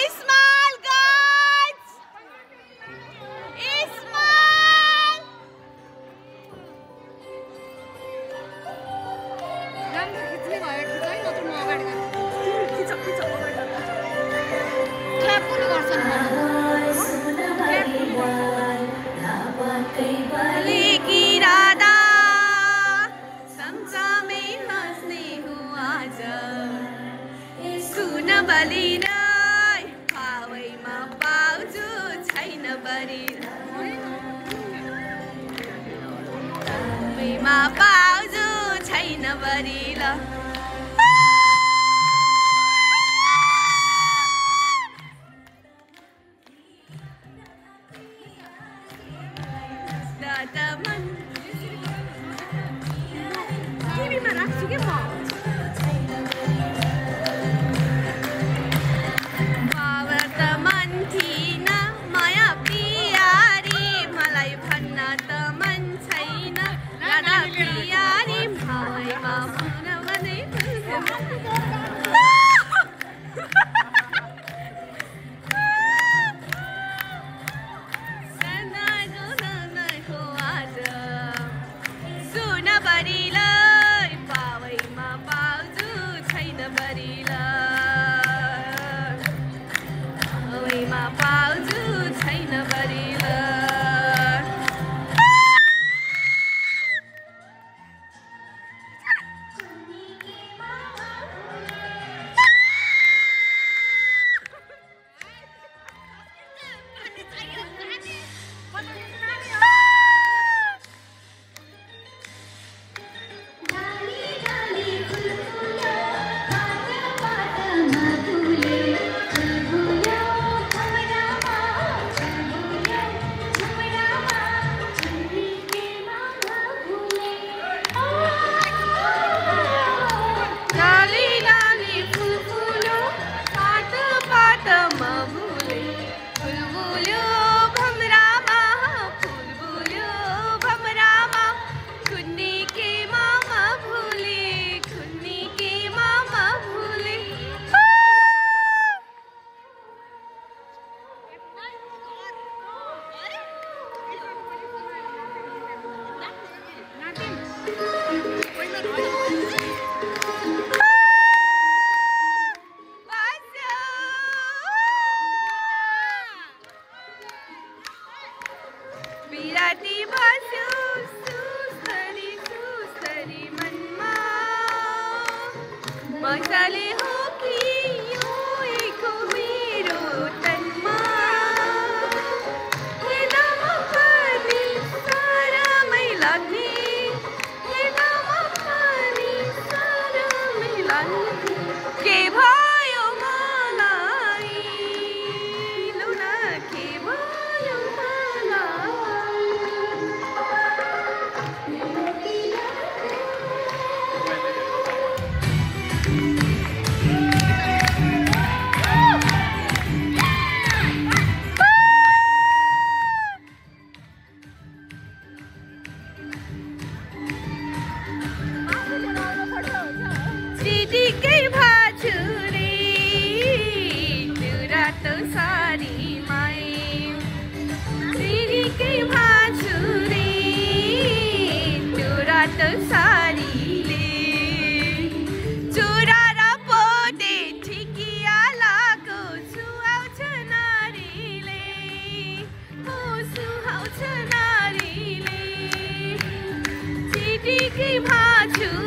Ismail, guys! Ismail! राम्रो खिच्ने भयो खिच है नत्र म अगाडि खिच खिच अगाडि क्ल्याप पनि गर्छन् लेकी राधा सँगसँगै हाँस्ने हो आज सुन बलि नै हावैमा पाउँछु छैन बरी हावैमा पाउँछु छैन बरी ल टिभीमा राख्छु के म मजाले हो कि यो एको मेरो तनमा हेर्नमा पनि सारामै लाग्ने हेर्नमा पनि सारामै लाग्ने के भयो मलाई लु न के भयो भाछु